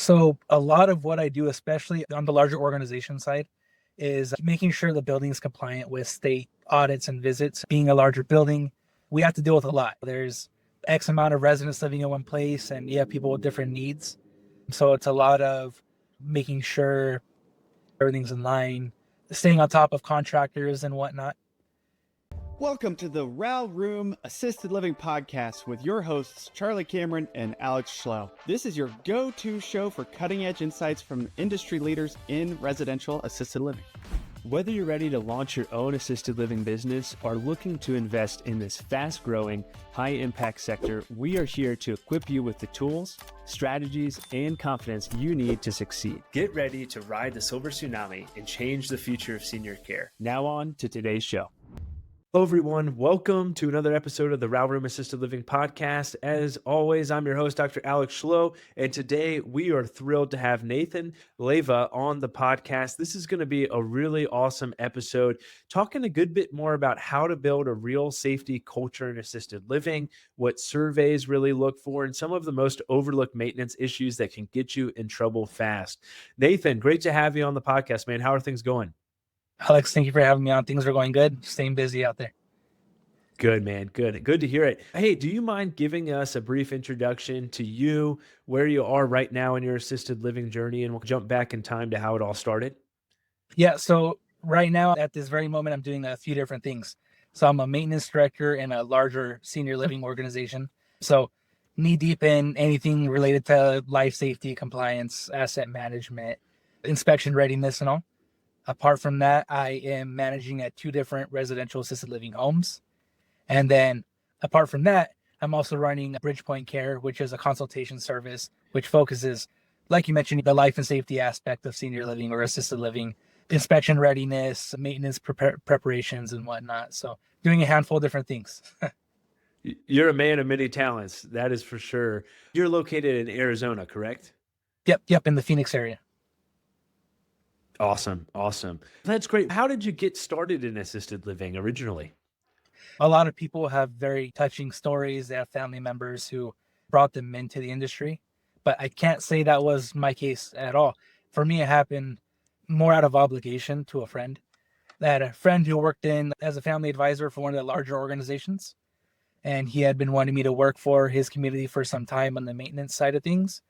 So a lot of what I do, especially on the larger organization side, is making sure the building is compliant with state audits and visits. Being a larger building, we have to deal with a lot. There's X amount of residents living in one place, and you have people with different needs. So it's a lot of making sure everything's in line, staying on top of contractors and whatnot. Welcome to the RAL Room Assisted Living Podcast with your hosts, Charlie Cameron and Alex Schlau. This is your go-to show for cutting-edge insights from industry leaders in residential assisted living. Whether you're ready to launch your own assisted living business or looking to invest in this fast-growing, high-impact sector, we are here to equip you with the tools, strategies, and confidence you need to succeed. Get ready to ride the silver tsunami and change the future of senior care. Now on to today's show. Hello, everyone. Welcome to another episode of the RAL Room Assisted Living Podcast. As always, I'm your host, Dr. Alex Schlau, and today we are thrilled to have Nathan Leva on the podcast. This is going to be a really awesome episode, talking a good bit more about how to build a real safety culture in assisted living, what surveys really look for, and some of the most overlooked maintenance issues that can get you in trouble fast. Nathan, great to have you on the podcast, man. How are things going? Alex, thank you for having me on. Things are going good. Staying busy out there. Good, man. Good to hear it. Hey, do you mind giving us a brief introduction to you, where you are right now in your assisted living journey, and we'll jump back in time to how it all started? Yeah, so right now at this very moment, I'm doing a few different things. So I'm a maintenance director in a larger senior living organization. So knee deep in anything related to life safety, compliance, asset management, inspection readiness, and all. Apart from that, I am managing at 2 different residential assisted living homes. And then apart from that, I'm also running Bridgepoint Care, which is a consultation service, which focuses, like you mentioned, the life and safety aspect of senior living or assisted living, inspection readiness, maintenance preparations, and whatnot. So doing a handful of different things. You're a man of many talents, that is for sure. You're located in Arizona, correct? Yep, in the Phoenix area. Awesome. That's great. How did you get started in assisted living originally? A lot of people have very touching stories. They have family members who brought them into the industry, but I can't say that was my case at all. For me, it happened more out of obligation to a friend. I had a friend who worked in as a family advisor for one of the larger organizations, and he had been wanting me to work for his community for some time on the maintenance side of things.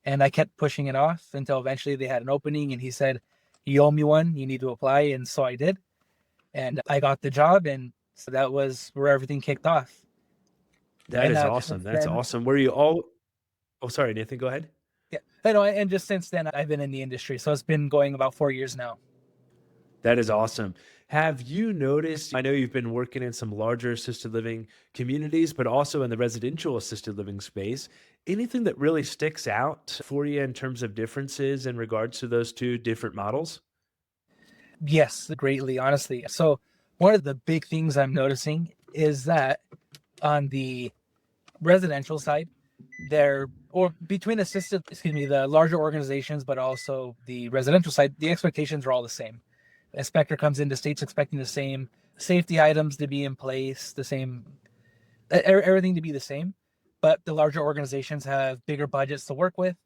And I kept pushing it off until eventually they had an opening, and he said, "You owe me one, you need to apply." And so I did. And I got the job, and so that was where everything kicked off. That is awesome. That's awesome. Were you all... Oh, sorry, Nathan, go ahead. Yeah, I know. And just since then, I've been in the industry. So it's been going about 4 years now. That is awesome. Have you noticed, I know you've been working in some larger assisted living communities, but also in the residential assisted living space, anything that really sticks out for you in terms of differences in regards to those two different models? Yes, greatly, honestly. So one of the big things I'm noticing is that on the residential side, between the larger organizations, but also the residential side, the expectations are all the same. The inspector comes in, the state's expecting the same safety items to be in place, the same, everything to be the same. But the larger organizations have bigger budgets to work with.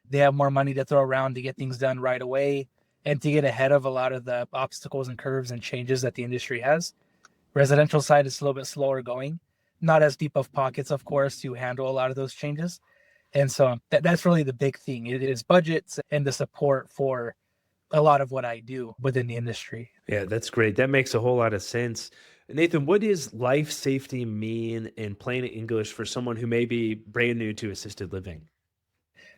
They have more money to throw around to get things done right away and to get ahead of a lot of the obstacles and curves and changes that the industry has. Residential side is a little bit slower going, not as deep of pockets, of course, to handle a lot of those changes. And so that's really the big thing. It is budgets and the support for a lot of what I do within the industry. Yeah, that's great. That makes a whole lot of sense. Nathan, what does life safety mean in plain English for someone who may be brand new to assisted living?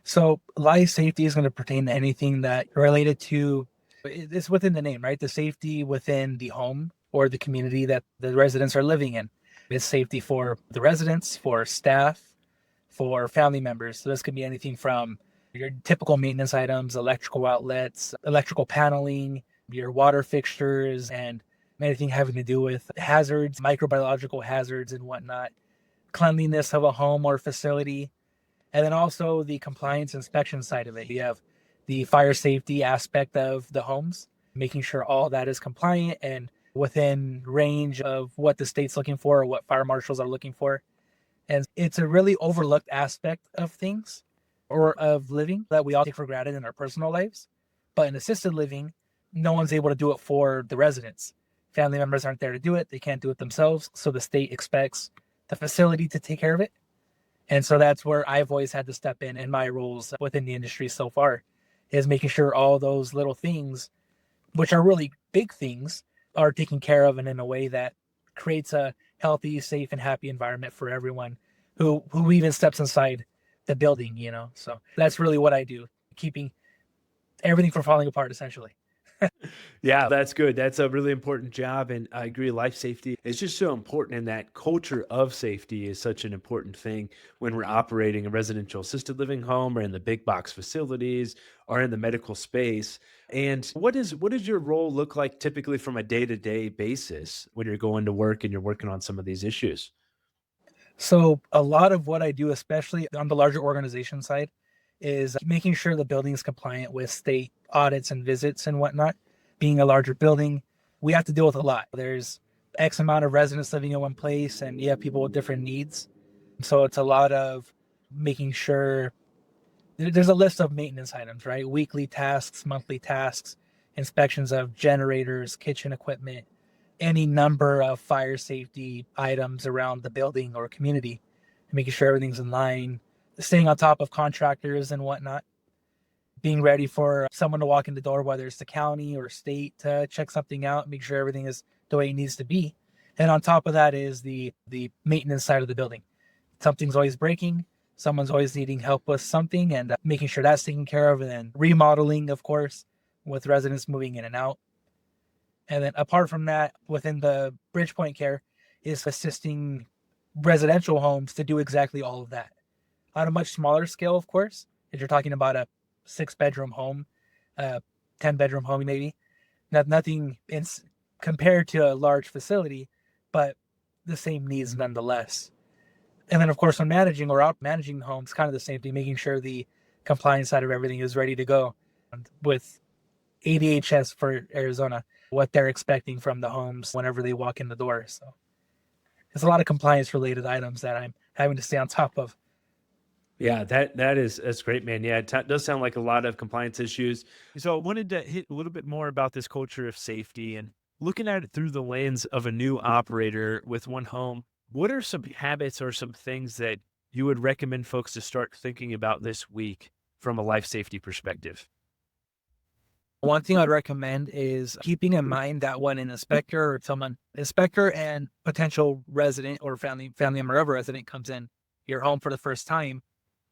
So life safety is going to pertain to anything that related to, it's within the name, right? The safety within the home or the community that the residents are living in. It's safety for the residents, for staff, for family members. So this could be anything from your typical maintenance items, electrical outlets, electrical paneling, your water fixtures, and anything having to do with hazards, microbiological hazards and whatnot, cleanliness of a home or facility, and then also the compliance inspection side of it. You have the fire safety aspect of the homes, making sure all that is compliant and within range of what the state's looking for or what fire marshals are looking for. And it's a really overlooked aspect of things, or of living that we all take for granted in our personal lives. But in assisted living, no one's able to do it for the residents. Family members aren't there to do it. They can't do it themselves. So the state expects the facility to take care of it. And so that's where I've always had to step in my roles within the industry so far, is making sure all those little things, which are really big things, are taken care of and in a way that creates a healthy, safe, and happy environment for everyone who even steps inside the building, So that's really what I do, keeping everything from falling apart, essentially. Yeah, that's good. That's a really important job. And I agree, life safety is just so important. And that culture of safety is such an important thing when we're operating a residential assisted living home or in the big box facilities or in the medical space. And what does your role look like typically from a day-to-day basis when you're going to work and you're working on some of these issues? So a lot of what I do, especially on the larger organization side, is making sure the building is compliant with state audits and visits and whatnot. Being a larger building, we have to deal with a lot. There's X amount of residents living in one place, and you have people with different needs. So it's a lot of making sure there's a list of maintenance items, right? Weekly tasks, monthly tasks, inspections of generators, kitchen equipment, any number of fire safety items around the building or community, making sure everything's in line, staying on top of contractors and whatnot, being ready for someone to walk in the door, whether it's the county or state, to check something out, make sure everything is the way it needs to be. And on top of that is the maintenance side of the building. Something's always breaking, someone's always needing help with something, and making sure that's taken care of. And then remodeling, of course, with residents moving in and out. And then apart from that, within the Bridgepoint Care is assisting residential homes to do exactly all of that. On a much smaller scale, of course, if you're talking about a 6-bedroom home, 10-bedroom home maybe, nothing compared to a large facility, but the same needs nonetheless. And then, of course, when managing or out managing the homes, kind of the same thing, making sure the compliance side of everything is ready to go. And with ADHS for Arizona, what they're expecting from the homes whenever they walk in the door. So there's a lot of compliance related items that I'm having to stay on top of. Yeah, that's great, man. Yeah, it does sound like a lot of compliance issues. So I wanted to hit a little bit more about this culture of safety and looking at it through the lens of a new operator with one home. What are some habits or some things that you would recommend folks to start thinking about this week from a life safety perspective? One thing I'd recommend is keeping in mind that when an inspector and potential resident or family member of a resident comes in your home for the first time,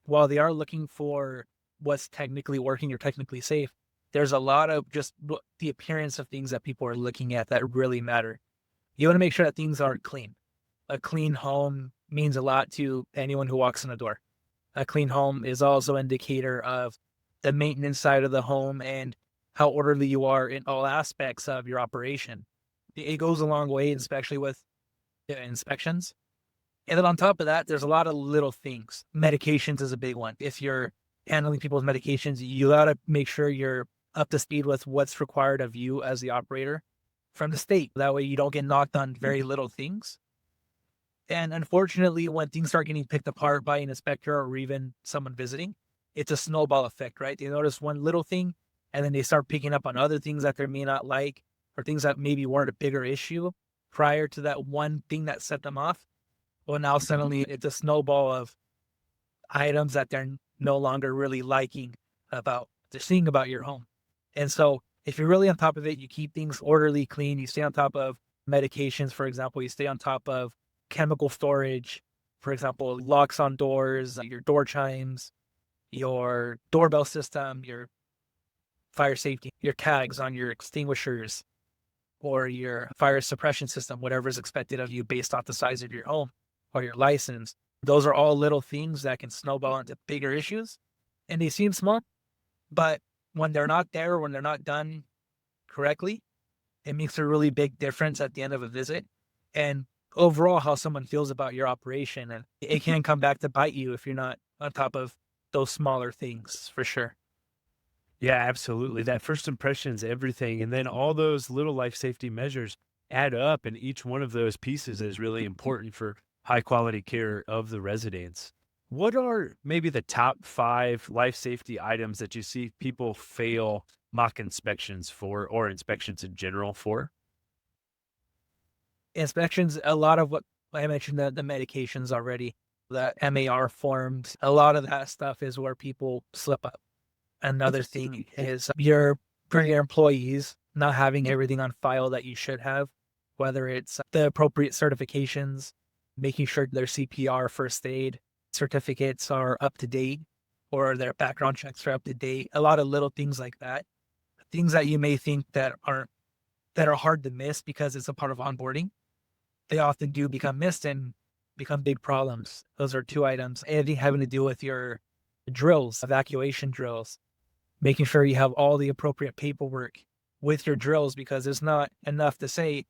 while they are looking for what's technically working or technically safe, there's a lot of just the appearance of things that people are looking at that really matter. You want to make sure that things are clean. A clean home means a lot to anyone who walks in the door. A clean home is also an indicator of the maintenance side of the home and how orderly you are in all aspects of your operation. It goes a long way, especially with inspections. And then on top of that, there's a lot of little things. Medications is a big one. If you're handling people's medications, you got to make sure you're up to speed with what's required of you as the operator from the state. That way you don't get knocked on very little things. And unfortunately, when things start getting picked apart by an inspector or even someone visiting, it's a snowball effect, right? They notice one little thing, and then they start picking up on other things that they may not like, or things that maybe weren't a bigger issue prior to that one thing that set them off. Well, now suddenly it's a snowball of items that they're no longer really liking about, they're seeing about your home. And so if you're really on top of it, you keep things orderly, clean, you stay on top of medications, for example, you stay on top of chemical storage, for example, locks on doors, your door chimes, your doorbell system, your fire safety, your tags on your extinguishers, or your fire suppression system, whatever is expected of you based off the size of your home or your license. Those are all little things that can snowball into bigger issues. And they seem small, but when they're not there, when they're not done correctly, it makes a really big difference at the end of a visit. And overall, how someone feels about your operation. And it can come back to bite you if you're not on top of those smaller things, for sure. Yeah, absolutely. That first impression is everything. And then all those little life safety measures add up, and each one of those pieces is really important for high quality care of the residents. What are maybe the top 5 life safety items that you see people fail mock inspections for, or inspections in general for? Inspections, a lot of what I mentioned, the medications already, the MAR forms, a lot of that stuff is where people slip up. Another thing is for your employees not having everything on file that you should have, whether it's the appropriate certifications, making sure their CPR, first aid certificates are up to date, or their background checks are up to date. A lot of little things like that, things that you may think that are hard to miss because it's a part of onboarding. They often do become missed and become big problems. Those are 2 items. Anything having to do with your drills, evacuation drills, making sure you have all the appropriate paperwork with your drills, because it's not enough to say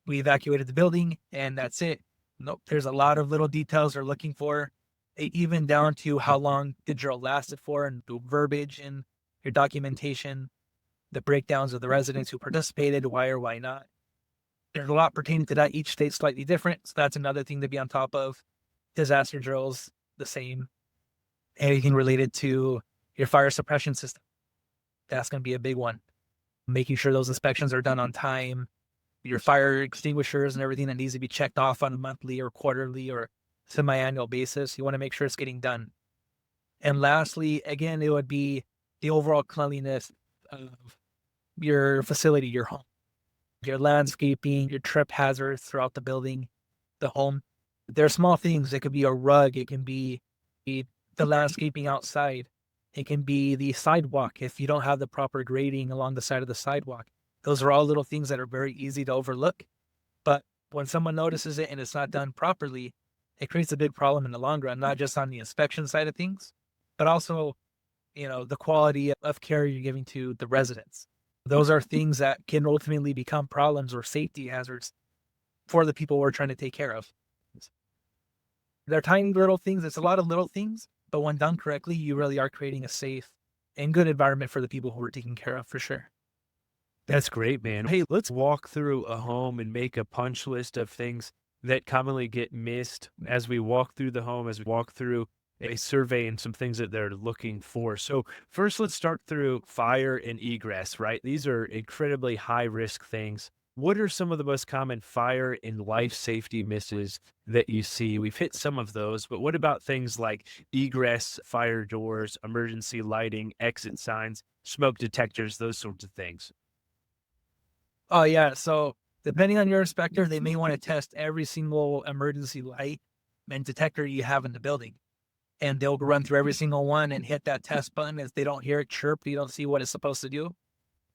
we evacuated the building and that's it. Nope, there's a lot of little details they're looking for, even down to how long the drill lasted for, and the verbiage in your documentation, the breakdowns of the residents who participated, why or why not. There's a lot pertaining to that. Each state's slightly different, so that's another thing to be on top of. Disaster drills, the same. Anything related to your fire suppression system, that's going to be a big one. Making sure those inspections are done on time. Your fire extinguishers and everything that needs to be checked off on a monthly or quarterly or semi-annual basis, you want to make sure it's getting done. And lastly, again, it would be the overall cleanliness of your facility, your home, your landscaping, your trip hazards throughout the building, the home. They're small things. It could be a rug. It can be the landscaping outside. It can be the sidewalk if you don't have the proper grading along the side of the sidewalk. Those are all little things that are very easy to overlook. But when someone notices it and it's not done properly, it creates a big problem in the long run, not just on the inspection side of things, but also, the quality of care you're giving to the residents. Those are things that can ultimately become problems or safety hazards for the people we're trying to take care of. They're tiny little things. It's a lot of little things, but when done correctly, you really are creating a safe and good environment for the people who we're taking care of, for sure. That's great, man. Hey, let's walk through a home and make a punch list of things that commonly get missed as we walk through the home, as we walk through a survey, and some things that they're looking for. So first, let's start through fire and egress, right? These are incredibly high risk things. What are some of the most common fire and life safety misses that you see? We've hit some of those, but what about things like egress, fire doors, emergency lighting, exit signs, smoke detectors, those sorts of things? Oh, yeah. So depending on your inspector, they may want to test every single emergency light and detector you have in the building. And they'll run through every single one and hit that test button. If they don't hear it chirp, you don't see what it's supposed to do,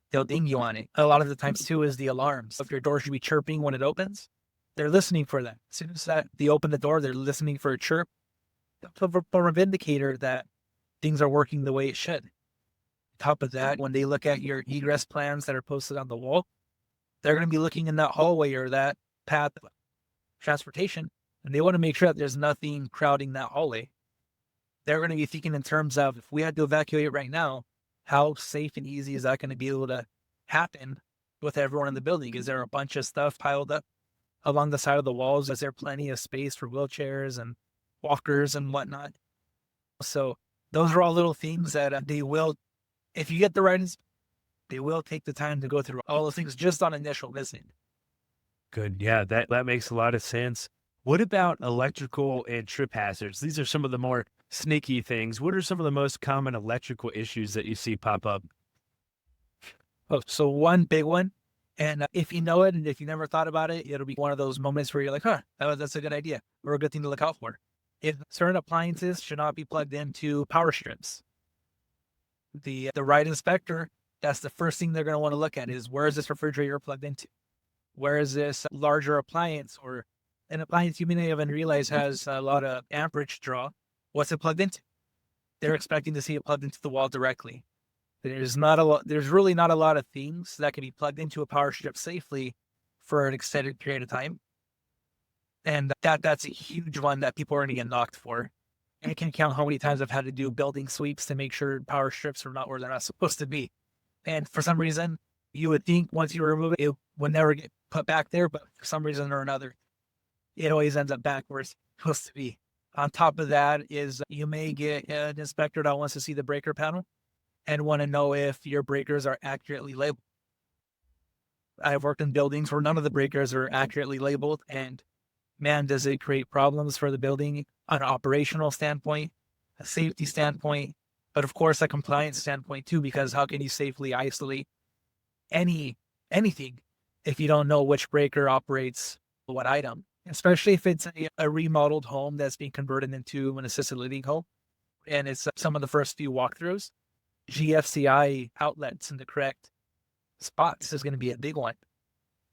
they'll ding you on it. A lot of the times too is the alarms. If your door should be chirping when it opens, they're listening for that. As soon as they open the door, they're listening for a chirp. For an indicator that things are working the way it should. On top of that, when they look at your egress plans that are posted on the wall, they're going to be looking in that hallway or that path of transportation, and they want to make sure that there's nothing crowding that hallway. They're going to be thinking in terms of, if we had to evacuate right now, how safe and easy is that going to be able to happen with everyone in the building? Is there a bunch of stuff piled up along the side of the walls? Is there plenty of space for wheelchairs and walkers and whatnot? So those are all little things that they will, if you get the right, they will take the time to go through all those things just on initial visit. Good. Yeah, that makes a lot of sense. What about electrical and trip hazards? These are some of the more sneaky things. What are some of the most common electrical issues that you see pop up? Oh, so one big one, and if you know it and if you never thought about it, it'll be one of those moments where you're like, that's a good idea, or a good thing to look out for. If certain appliances should not be plugged into power strips, the right inspector, that's the first thing they're going to want to look at is, where is this refrigerator plugged into? Where is this larger appliance, or an appliance you may even realize has a lot of amperage draw? What's it plugged into? They're expecting to see it plugged into the wall directly. There's really not a lot of things that can be plugged into a power strip safely for an extended period of time. And that's a huge one that people are going to get knocked for. I can't count how many times I've had to do building sweeps to make sure power strips are not where they're not supposed to be. And for some reason, you would think once you remove it, it would never get put back there, but for some reason or another, it always ends up back where it's supposed to be. On top of that is you may get an inspector that wants to see the breaker panel and want to know if your breakers are accurately labeled. I've worked in buildings where none of the breakers are accurately labeled, and man, does it create problems for the building on an operational standpoint, a safety standpoint, but of course a compliance standpoint too, because how can you safely isolate anything if you don't know which breaker operates what item? Especially if it's a remodeled home that's being converted into an assisted living home, and it's some of the first few walkthroughs. GFCI outlets in the correct spots is going to be a big one.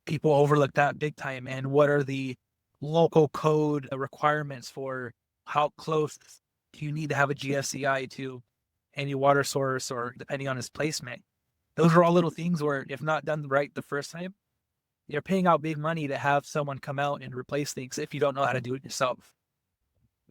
People overlook that big time. And what are the local code requirements for how close do you need to have a GFCI to any water source, or depending on its placement? Those are all little things where, if not done right the first time, you're paying out big money to have someone come out and replace things if you don't know how to do it yourself.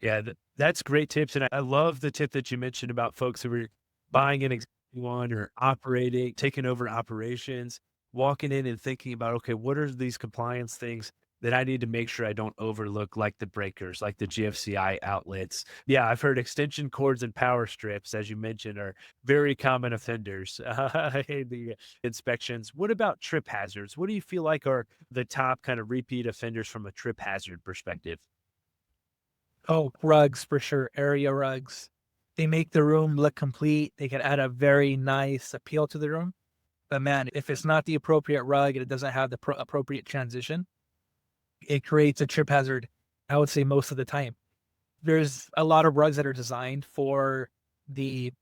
Yeah, that's great tips. And I love the tip that you mentioned about folks who are buying an existing one or operating, taking over operations, walking in and thinking about, okay, what are these compliance things that I need to make sure I don't overlook, like the breakers, like the GFCI outlets. Yeah, I've heard extension cords and power strips, as you mentioned, are very common offenders in the inspections. What about trip hazards? What do you feel like are the top kind of repeat offenders from a trip hazard perspective? Oh, rugs for sure. Area rugs. They make the room look complete. They can add a very nice appeal to the room. But man, if it's not the appropriate rug and it doesn't have the appropriate transition, it creates a trip hazard, I would say, most of the time. There's a lot of rugs that are designed for the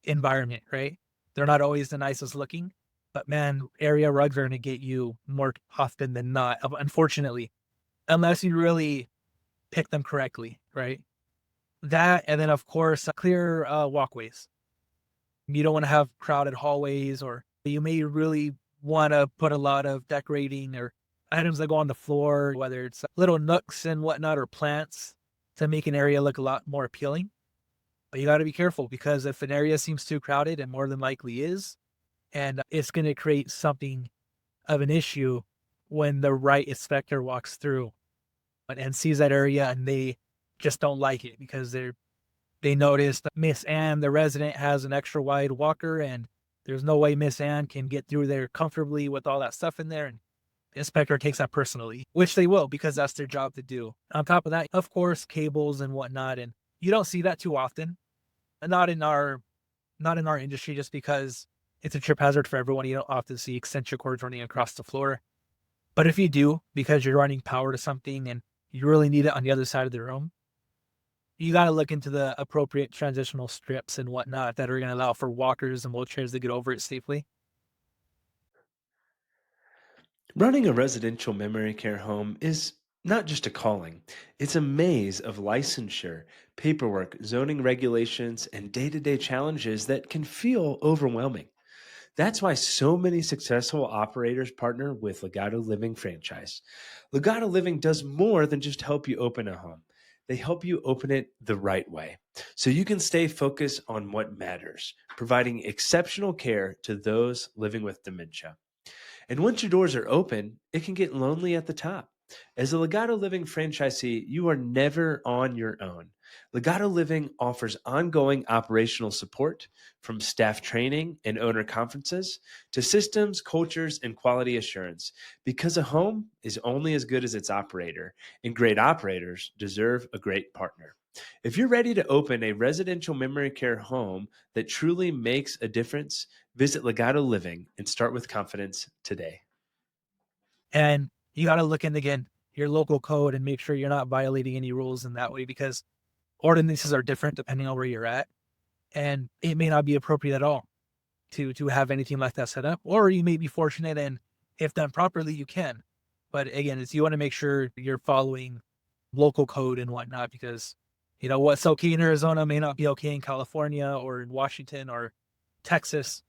environment, right? They're not always the nicest looking, but man, area rugs are going to get you more often than not, unfortunately, unless you really pick them correctly, right? That, and then of course, clear walkways. You don't want to have crowded hallways, or you may really want to put a lot of decorating or items that go on the floor, whether it's little nooks and whatnot or plants, to make an area look a lot more appealing. But you got to be careful, because if an area seems too crowded, and more than likely is, and it's going to create something of an issue when the right inspector walks through and sees that area, and they just don't like it because they noticed Miss Ann, the resident, has an extra wide walker, and there's no way Miss Ann can get through there comfortably with all that stuff in there. And the inspector takes that personally, which they will, because that's their job to do. On top of that, of course, cables and whatnot, and you don't see that too often. Not in our industry, just because it's a trip hazard for everyone. You don't often see extension cords running across the floor. But if you do, because you're running power to something and you really need it on the other side of the room, you got to look into the appropriate transitional strips and whatnot that are going to allow for walkers and wheelchairs to get over it safely. Running a residential memory care home is not just a calling, it's a maze of licensure, paperwork, zoning regulations, and day to day challenges that can feel overwhelming. That's why so many successful operators partner with Legato Living franchise. Legato Living does more than just help you open a home. They help you open it the right way so you can stay focused on what matters, providing exceptional care to those living with dementia. And once your doors are open, it can get lonely at the top. As a Legato Living franchisee, you are never on your own. Legato Living offers ongoing operational support, from staff training and owner conferences to systems, cultures, and quality assurance, because a home is only as good as its operator, and great operators deserve a great partner. If you're ready to open a residential memory care home that truly makes a difference, visit Legato Living and start with confidence today. And you got to look in, again, your local code and make sure you're not violating any rules in that way, because ordinances are different depending on where you're at. And it may not be appropriate at all to have anything like that set up, or you may be fortunate, and if done properly, you can. But again, you want to make sure you're following local code and whatnot, because what's okay in Arizona may not be okay in California or in Washington or Texas,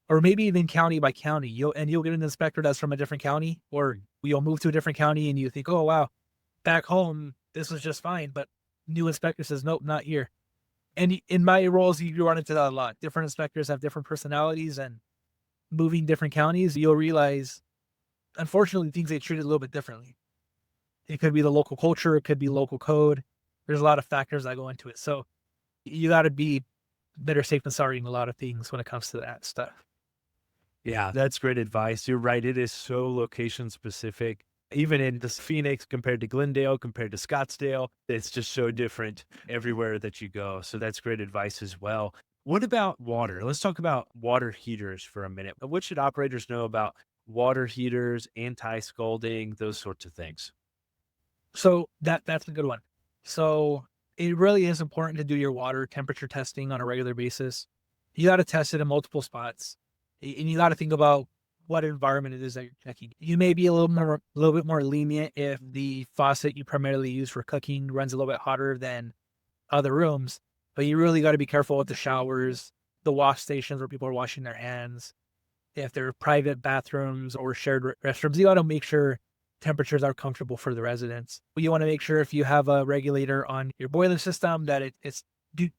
or maybe even county by county. You'll get an inspector that's from a different county, or you'll move to a different county and you think, oh wow, back home this was just fine, but new inspector says nope, not here. And in my roles, you run into that a lot. Different inspectors have different personalities, and moving different counties, you'll realize, unfortunately, things get treated a little bit differently. It could be the local culture, it could be local code. There's a lot of factors that go into it. So you got to be better safe than sorry in a lot of things when it comes to that stuff. Yeah, that's great advice. You're right. It is so location specific. Even in this Phoenix compared to Glendale, compared to Scottsdale, it's just so different everywhere that you go. So that's great advice as well. What about water? Let's talk about water heaters for a minute. What should operators know about water heaters, anti-scalding, those sorts of things? So that's a good one. So it really is important to do your water temperature testing on a regular basis. You got to test it in multiple spots, and you got to think about what environment it is that you're checking. You may be a little bit more lenient if the faucet you primarily use for cooking runs a little bit hotter than other rooms, but you really got to be careful with the showers, the wash stations where people are washing their hands. If they're private bathrooms or shared restrooms, you got to make sure temperatures are comfortable for the residents. You want to make sure if you have a regulator on your boiler system that it's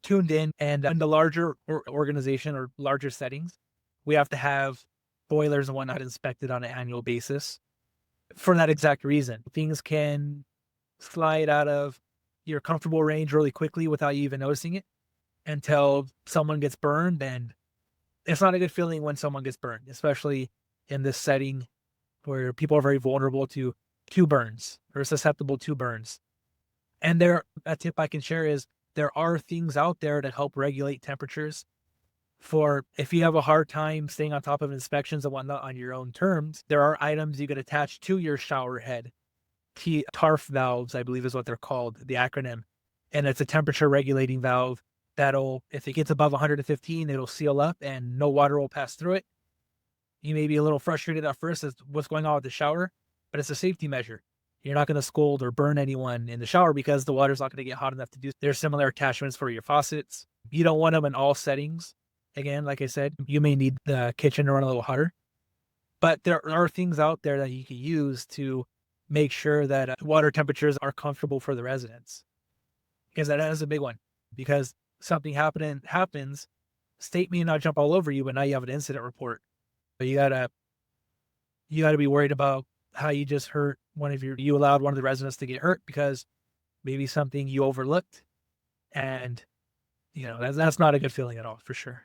tuned in. And in the larger organization or larger settings, we have to have boilers and whatnot inspected on an annual basis for that exact reason. Things can slide out of your comfortable range really quickly without you even noticing it until someone gets burned. And it's not a good feeling when someone gets burned, especially in this setting where people are very vulnerable to burns or susceptible to burns. And a tip I can share is there are things out there that help regulate temperatures. For if you have a hard time staying on top of inspections and whatnot on your own terms, there are items you can attach to your shower head. TARF valves, I believe is what they're called, the acronym. And it's a temperature regulating valve that'll, if it gets above 115, it'll seal up and no water will pass through it. You may be a little frustrated at first as to what's going on with the shower, but it's a safety measure. You're not going to scold or burn anyone in the shower because the water's not going to get hot enough to do. There's similar attachments for your faucets. You don't want them in all settings. Again, like I said, you may need the kitchen to run a little hotter, but there are things out there that you can use to make sure that water temperatures are comfortable for the residents. Because that is a big one. Because something happens, state may not jump all over you, but now you have an incident report. But you gotta be worried about how you just hurt you allowed one of the residents to get hurt because maybe something you overlooked, and that's not a good feeling at all, for sure.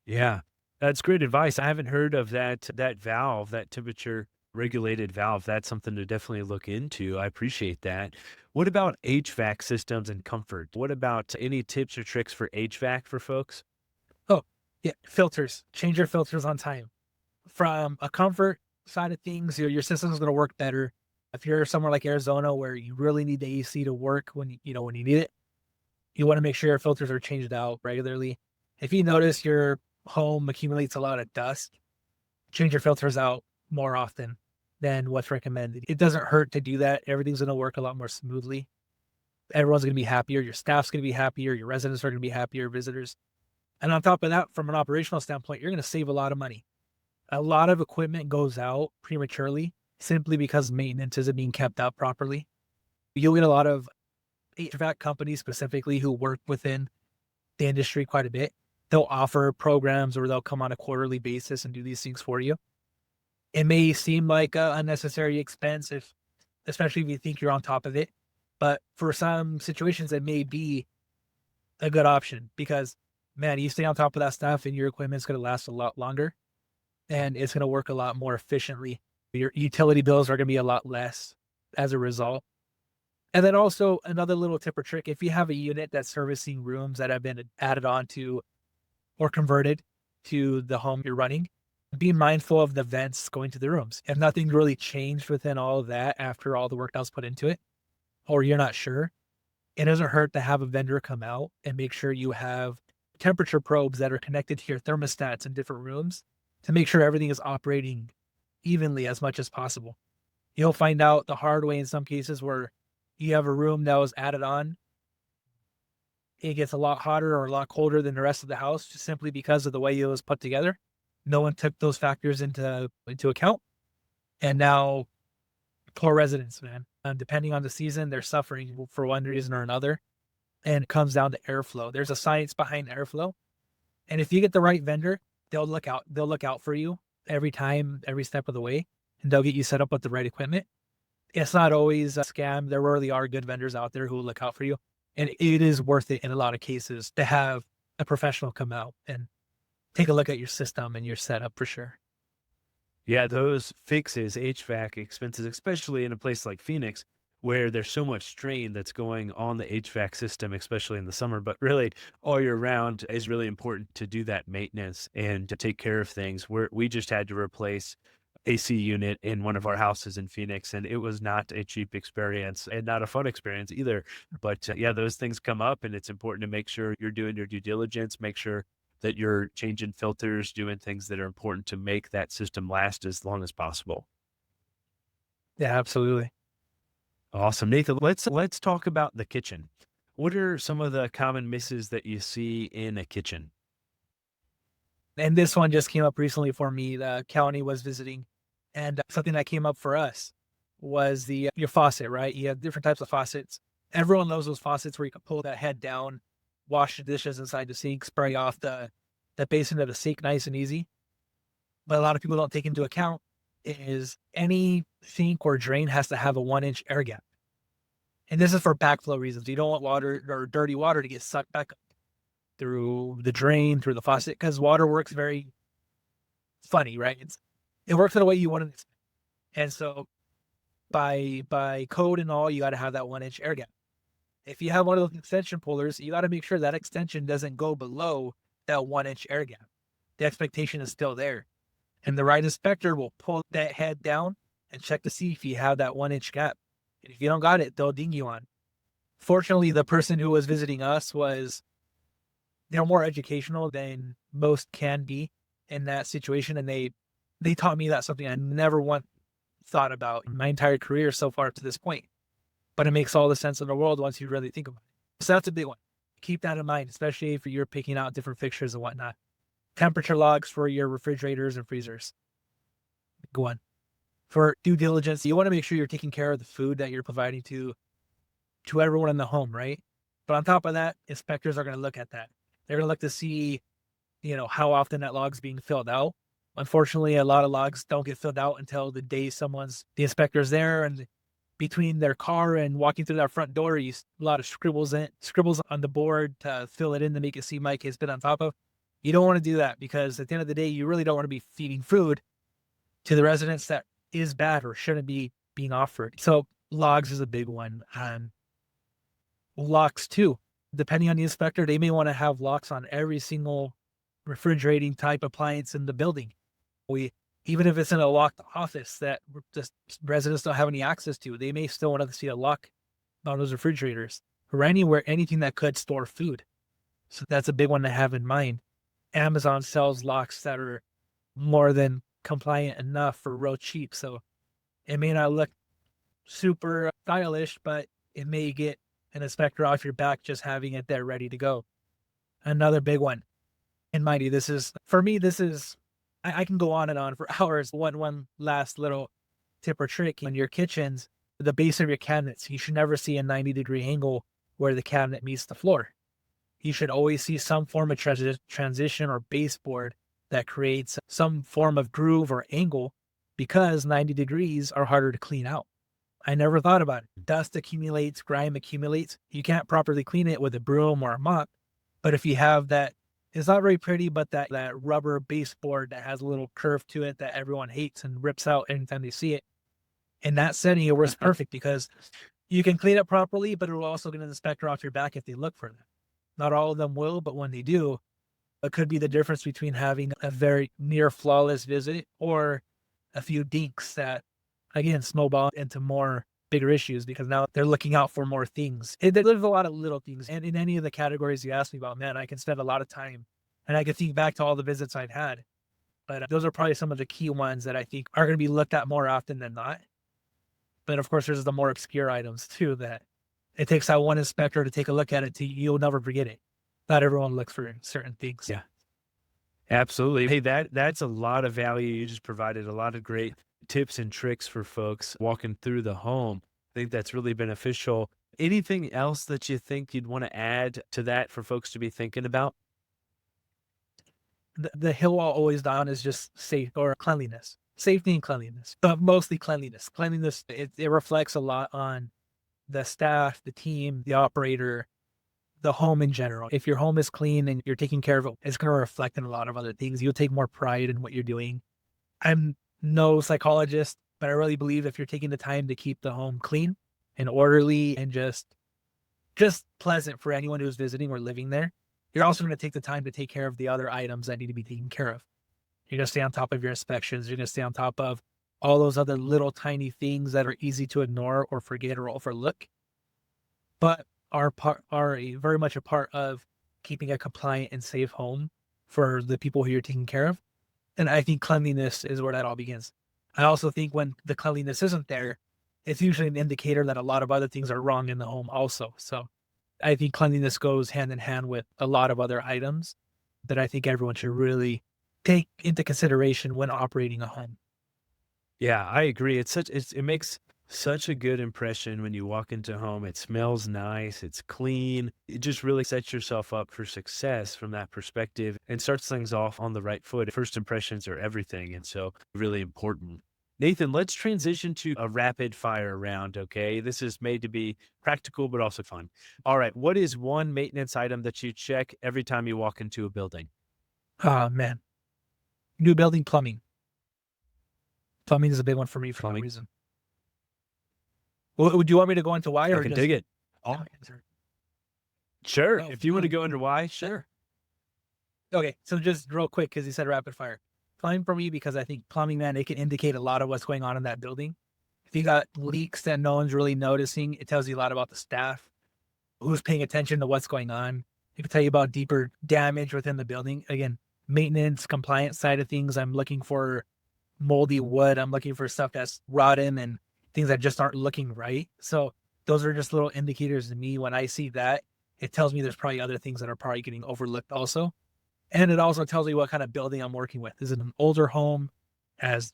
Yeah, that's great advice. I haven't heard of that valve, that temperature regulated valve. That's something to definitely look into. I appreciate that. What about HVAC systems and comfort? What about any tips or tricks for HVAC for folks? Oh, yeah, filters. Change your filters on time. From a comfort side of things, your system is going to work better. If you're somewhere like Arizona where you really need the AC to work when you need it, you want to make sure your filters are changed out regularly. If you notice your home accumulates a lot of dust, change your filters out more often than what's recommended. It doesn't hurt to do that. Everything's going to work a lot more smoothly. Everyone's going to be happier. Your staff's going to be happier. Your residents are going to be happier, visitors. And on top of that, from an operational standpoint, you're going to save a lot of money. A lot of equipment goes out prematurely simply because maintenance isn't being kept up properly. You'll get a lot of HVAC companies specifically who work within the industry quite a bit. They'll offer programs or they'll come on a quarterly basis and do these things for you. It may seem like an unnecessary expense, especially if you think you're on top of it. But for some situations, it may be a good option because, man, you stay on top of that stuff and your equipment's going to last a lot longer and it's going to work a lot more efficiently. Your utility bills are going to be a lot less as a result. And then also another little tip or trick, if you have a unit that's servicing rooms that have been added on to or converted to the home you're running, be mindful of the vents going to the rooms. If nothing really changed within all of that after all the work that was put into it, or you're not sure, it doesn't hurt to have a vendor come out and make sure you have temperature probes that are connected to your thermostats in different rooms to make sure everything is operating evenly as much as possible. You'll find out the hard way in some cases where you have a room that was added on. It gets a lot hotter or a lot colder than the rest of the house just simply because of the way it was put together. No one took those factors into account. And now poor residents, man, depending on the season, they're suffering for one reason or another. And it comes down to airflow. There's a science behind airflow. And if you get the right vendor, they'll look out for you every time, every step of the way, and they'll get you set up with the right equipment. It's not always a scam. There really are good vendors out there who will look out for you. And it is worth it in a lot of cases to have a professional come out and take a look at your system and your setup for sure. Yeah, those fixes, HVAC expenses, especially in a place like Phoenix, where there's so much strain that's going on the HVAC system, especially in the summer, but really all year round is really important to do that maintenance and to take care of things. We just had to replace AC unit in one of our houses in Phoenix, and it was not a cheap experience and not a fun experience either. But yeah, those things come up, and it's important to make sure you're doing your due diligence, make sure that you're changing filters, doing things that are important to make that system last as long as possible. Yeah, absolutely. Awesome. Nathan, let's talk about the kitchen. What are some of the common misses that you see in a kitchen? And this one just came up recently for me. The county was visiting, and something that came up for us was the your faucet, right? You have different types of faucets. Everyone knows those faucets where you can pull that head down, wash the dishes inside the sink, spray off the basin of the sink nice and easy. But a lot of people don't take into account is any sink or drain has to have a 1-inch air gap. And this is for backflow reasons. You don't want water or dirty water to get sucked back up through the drain, through the faucet, because water works very funny, right? It works in a way you want it. And so by code and all, you got to have that 1-inch air gap. If you have one of those extension pullers, you got to make sure that extension doesn't go below that 1-inch air gap. The expectation is still there. And the right inspector will pull that head down and check to see if you have that 1-inch gap. And if you don't got it, they'll ding you on. Fortunately, the person who was visiting us they're more educational than most can be in that situation. And they taught me that something I never once thought about in my entire career so far to this point. But it makes all the sense in the world once you really think about it. So that's a big one. Keep that in mind, especially if you're picking out different fixtures and whatnot. Temperature logs for your refrigerators and freezers. Go on. For due diligence, you want to make sure you're taking care of the food that you're providing to everyone in the home, right? But on top of that, inspectors are going to look at that. They're going to look to see, how often that log's being filled out. Unfortunately, a lot of logs don't get filled out until the day the inspector's there, and between their car and walking through that front door, a lot of scribbles on the board to fill it in to make it seem like it's been on top of. You don't want to do that because at the end of the day, you really don't want to be feeding food to the residents that is bad or shouldn't be being offered. So logs is a big one. Locks too. Depending on the inspector, they may want to have locks on every single refrigerating type appliance in the building. Even if it's in a locked office that just residents don't have any access to, they may still want to see a lock on those refrigerators or anything that could store food. So that's a big one to have in mind. Amazon sells locks that are more than compliant enough for real cheap. So it may not look super stylish, but it may get an inspector off your back just having it there ready to go. Another big one. And mind you, I can go on and on for hours. One last little tip or trick in your kitchens, the base of your cabinets. You should never see a 90-degree angle where the cabinet meets the floor. You should always see some form of transition or baseboard that creates some form of groove or angle because 90 degrees are harder to clean out. I never thought about it. Dust accumulates, grime accumulates. You can't properly clean it with a broom or a mop. But if you have that, it's not very pretty, but that rubber baseboard that has a little curve to it that everyone hates and rips out anytime they see it. In that setting, it works perfect because you can clean it properly, but it will also get an inspector off your back if they look for that. Not all of them will, but when they do, it could be the difference between having a very near flawless visit or a few dinks that, again, snowball into more bigger issues because now they're looking out for more things. There's a lot of little things. And in any of the categories you asked me about, man, I can spend a lot of time and I can think back to all the visits I've had. But those are probably some of the key ones that I think are going to be looked at more often than not. But of course, there's the more obscure items too that it takes that one inspector to take a look at it you'll never forget it. Not everyone looks for certain things. Yeah, absolutely. Hey, that's a lot of value. You just provided a lot of great tips and tricks for folks walking through the home. I think that's really beneficial. Anything else that you think you'd want to add to that for folks to be thinking about? The hill I'll always die on is just safe or cleanliness. Safety and cleanliness, but mostly cleanliness. Cleanliness, it reflects a lot on the staff, the team, the operator, the home in general. If your home is clean and you're taking care of it, it's going to reflect in a lot of other things. You'll take more pride in what you're doing. I'm no psychologist, but I really believe if you're taking the time to keep the home clean and orderly and just pleasant for anyone who's visiting or living there, you're also going to take the time to take care of the other items that need to be taken care of. You're going to stay on top of your inspections. You're going to stay on top of all those other little tiny things that are easy to ignore or forget or overlook, but are very much a part of keeping a compliant and safe home for the people who you're taking care of. And I think cleanliness is where that all begins. I also think when the cleanliness isn't there, it's usually an indicator that a lot of other things are wrong in the home also. So I think cleanliness goes hand in hand with a lot of other items that I think everyone should really take into consideration when operating a home. Yeah, I agree. It makes such a good impression when you walk into a home. It smells nice, it's clean. It just really sets yourself up for success from that perspective and starts things off on the right foot. First impressions are everything, and so really important. Nathan, let's transition to a rapid fire round, okay? This is made to be practical but also fun. All right, what is one maintenance item that you check every time you walk into a building? Oh man. New building plumbing. Plumbing is a big one for me for some Plumbing. reason. Well, would you want me to go into why or I can just dig it. Oh, Sure. Oh, If you want to fine. go into why, sure. Okay, so just real quick, because you said rapid fire. Plumbing for me because I think plumbing, man, it can indicate a lot of what's going on in that building. If you got leaks that no one's really noticing, it tells you a lot about the staff, who's paying attention to what's going on. It can tell you about deeper damage within the building. Again, maintenance, compliance side of things. I'm looking for moldy wood. I'm looking for stuff that's rotten and things that just aren't looking right. So those are just little indicators to me. When I see that, it tells me there's probably other things that are probably getting overlooked also. And it also tells me what kind of building I'm working with. Is it an older home? Has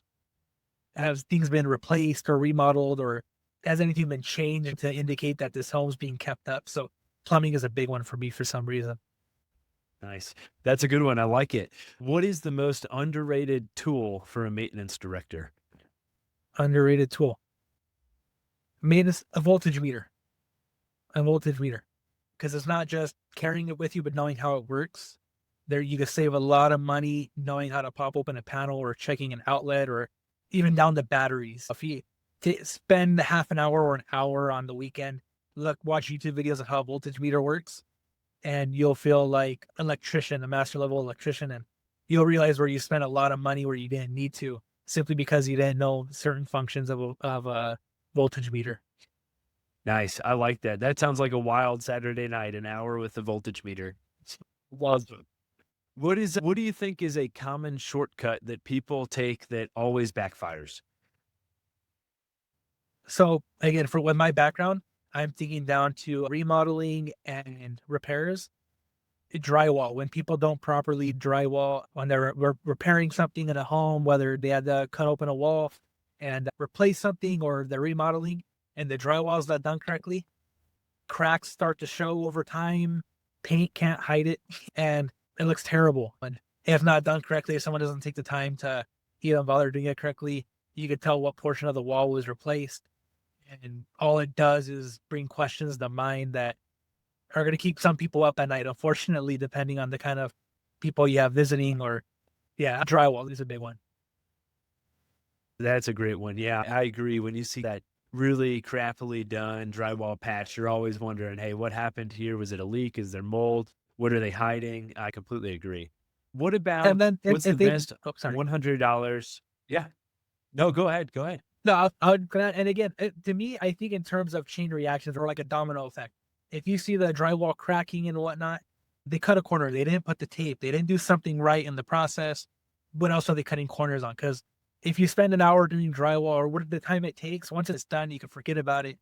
things been replaced or remodeled, or has anything been changed to indicate that this home's being kept up? So plumbing is a big one for me for some reason. Nice. That's a good one. I like it. What is the most underrated tool for a maintenance director? Underrated tool. Maintenance, a voltage meter. A voltage meter. Because it's not just carrying it with you, but knowing how it works. There you can save a lot of money knowing how to pop open a panel or checking an outlet or even down to batteries. If you spend half an hour or an hour on the weekend, watch YouTube videos of how a voltage meter works, and you'll feel like an electrician, a master level electrician, and you'll realize where you spent a lot of money where you didn't need to, simply because you didn't know certain functions of a voltage meter. Nice. I like that. That sounds like a wild Saturday night, an hour with the voltage meter. Love it. What do you think is a common shortcut that people take that always backfires? So again, with my background, I'm thinking down to remodeling and repairs. Drywall. When people don't properly drywall, when they're repairing something in a home, whether they had to cut open a wall and replace something or they're remodeling and the drywall is not done correctly, cracks start to show over time. Paint can't hide it, and it looks terrible. And if not done correctly, if someone doesn't take the time to even bother doing it correctly, you could tell what portion of the wall was replaced. And all it does is bring questions to mind that are going to keep some people up at night, unfortunately, depending on the kind of people you have visiting. Or, yeah, drywall is a big one. That's a great one. Yeah, I agree. When you see that really crappily done drywall patch, you're always wondering, hey, what happened here? Was it a leak? Is there mold? What are they hiding? I completely agree. What about And then what's the if they, best oh, sorry. $100? Yeah. No, go ahead. Go ahead. No, and again, to me, I think in terms of chain reactions or like a domino effect, if you see the drywall cracking and whatnot, they cut a corner. They didn't put the tape. They didn't do something right in the process. What else are they cutting corners on? Because if you spend an hour doing drywall or what the time it takes, once it's done, you can forget about it.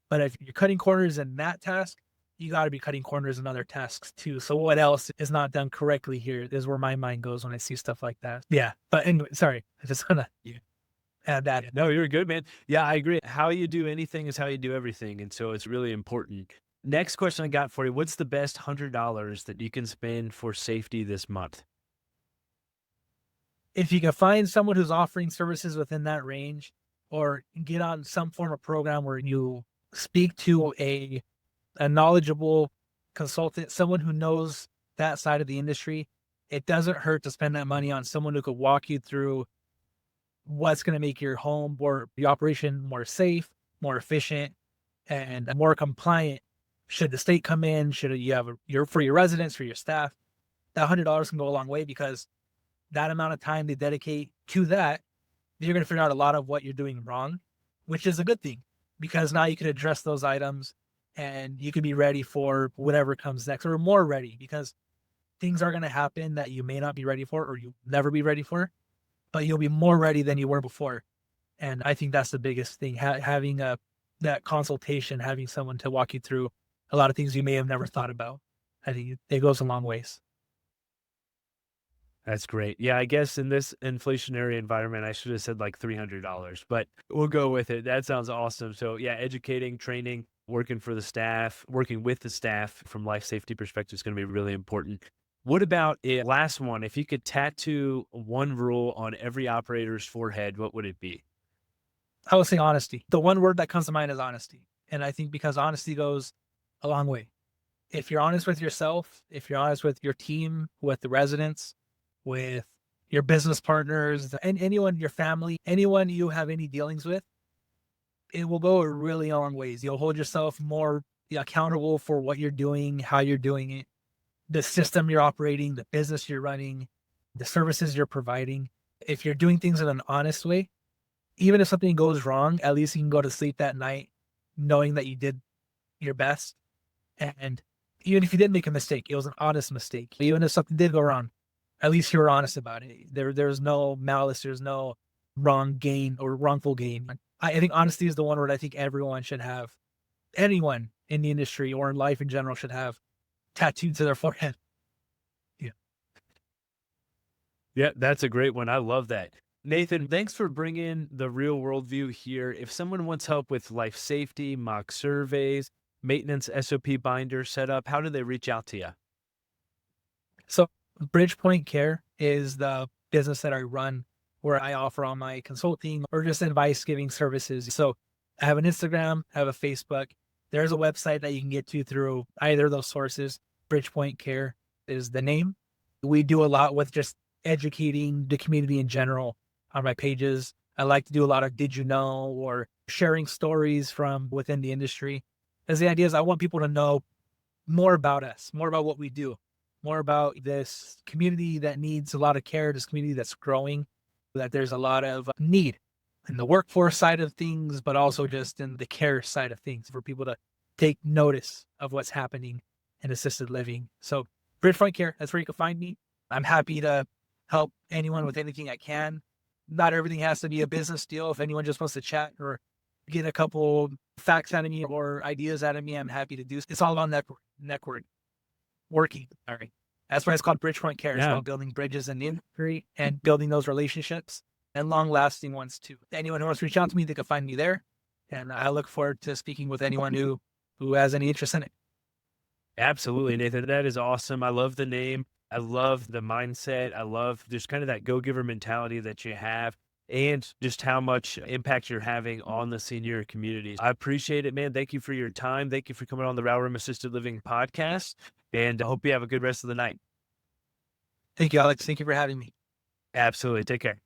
But if you're cutting corners in that task, you got to be cutting corners in other tasks too. So what else is not done correctly here is where my mind goes when I see stuff like that. Yeah. But anyway, sorry. I just want to add that. No, you're good, man. Yeah, I agree. How you do anything is how you do everything. And so it's really important. Next question I got for you. What's the best $100 that you can spend for safety this month? if you can find someone who's offering services within that range, or get on some form of program where you speak to a knowledgeable consultant, someone who knows that side of the industry, it doesn't hurt to spend that money on someone who could walk you through what's going to make your home or your operation more safe, more efficient, and more compliant. Should the state come in, should you have for your residents, for your staff, that $100 can go a long way, because that amount of time they dedicate to that, you're going to figure out a lot of what you're doing wrong, which is a good thing, because now you can address those items and you can be ready for whatever comes next, or more ready, because things are going to happen that you may not be ready for, or you'll never be ready for, but you'll be more ready than you were before. And I think that's the biggest thing, having that consultation, having someone to walk you through a lot of things you may have never thought about. I think it goes a long ways. That's great. Yeah, I guess in this inflationary environment, I should have said like $300, but we'll go with it. That sounds awesome. So yeah, educating, training, working for the staff, working with the staff from life safety perspective is going to be really important. What about a last one? If you could tattoo one rule on every operator's forehead, what would it be? I would say honesty. The one word that comes to mind is honesty. And I think because honesty goes a long way. If you're honest with yourself, if you're honest with your team, with the residents, with your business partners, and anyone, your family, anyone you have any dealings with, it will go a really long ways. You'll hold yourself more accountable for what you're doing, how you're doing it, the system you're operating, the business you're running, the services you're providing. If you're doing things in an honest way, even if something goes wrong, at least you can go to sleep that night knowing that you did your best. And even if you did make a mistake, it was an honest mistake. Even if something did go wrong, at least you were honest about it. There's no malice, there's no wrong gain or wrongful gain. I think honesty is the one word I think everyone should have. Anyone in the industry or in life in general should have tattooed to their forehead. Yeah. Yeah, that's a great one. I love that. Nathan, thanks for bringing the real world view here. If someone wants help with life safety, mock surveys, maintenance SOP binder setup, how do they reach out to you? So Bridgepoint Care is the business that I run, where I offer all my consulting or just advice giving services. So I have an Instagram, I have a Facebook. There's a website that you can get to through either of those sources. Bridgepoint Care is the name. We do a lot with just educating the community in general on my pages. I like to do a lot of did you know, or sharing stories from within the industry. As the idea is I want people to know more about us, more about what we do, more about this community that needs a lot of care, this community that's growing, that there's a lot of need in the workforce side of things, but also just in the care side of things for people to take notice of what's happening in assisted living. So Bridgepoint Care, that's where you can find me. I'm happy to help anyone with anything I can. Not everything has to be a business deal. If anyone just wants to chat or get a couple facts out of me or ideas out of me, I'm happy to do. It's all about working. Sorry. That's why it's called Bridgepoint Care. It's about building bridges in the industry and building those relationships and long-lasting ones too. Anyone who wants to reach out to me, they can find me there. And I look forward to speaking with anyone who has any interest in it. Absolutely, Nathan. That is awesome. I love the name. I love the mindset. I love just kind of that go-giver mentality that you have, and just how much impact you're having on the senior communities. I appreciate it, man. Thank you for your time. Thank you for coming on the Rail Room Assisted Living podcast, and I hope you have a good rest of the night. Thank you, Alex. Thank you for having me. Absolutely. Take care.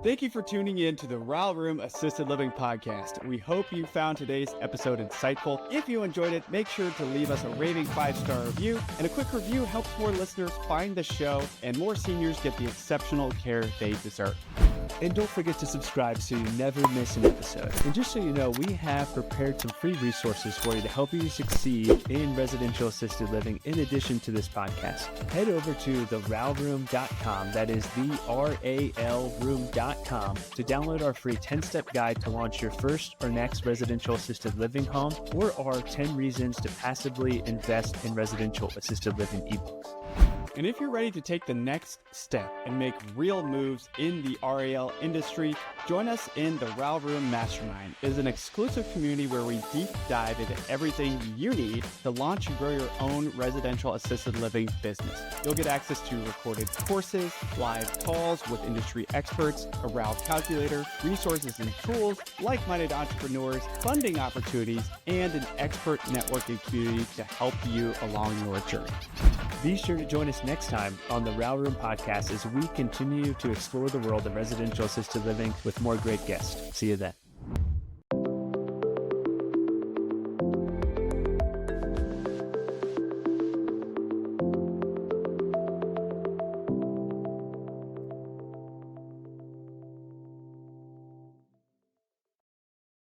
Thank you for tuning in to the Rail Room Assisted Living Podcast. We hope you found today's episode insightful. If you enjoyed it, make sure to leave us a raving 5-star review. And a quick review helps more listeners find the show and more seniors get the exceptional care they deserve. And don't forget to subscribe so you never miss an episode. And just so you know, we have prepared some free resources for you to help you succeed in residential assisted living in addition to this podcast. Head over to theralroom.com, that is the RAL room.com, to download our free 10-step guide to launch your first or next residential assisted living home, or our 10 reasons to passively invest in residential assisted living ebooks. And if you're ready to take the next step and make real moves in the RAL industry, join us in the RAL Room Mastermind. It is an exclusive community where we deep dive into everything you need to launch and grow your own residential assisted living business. You'll get access to recorded courses, live calls with industry experts, a RAL calculator, resources and tools, like-minded entrepreneurs, funding opportunities, and an expert networking community to help you along your journey. Be sure to join us next time on the RAL Room podcast as we continue to explore the world of residential assisted living with more great guests. See you then.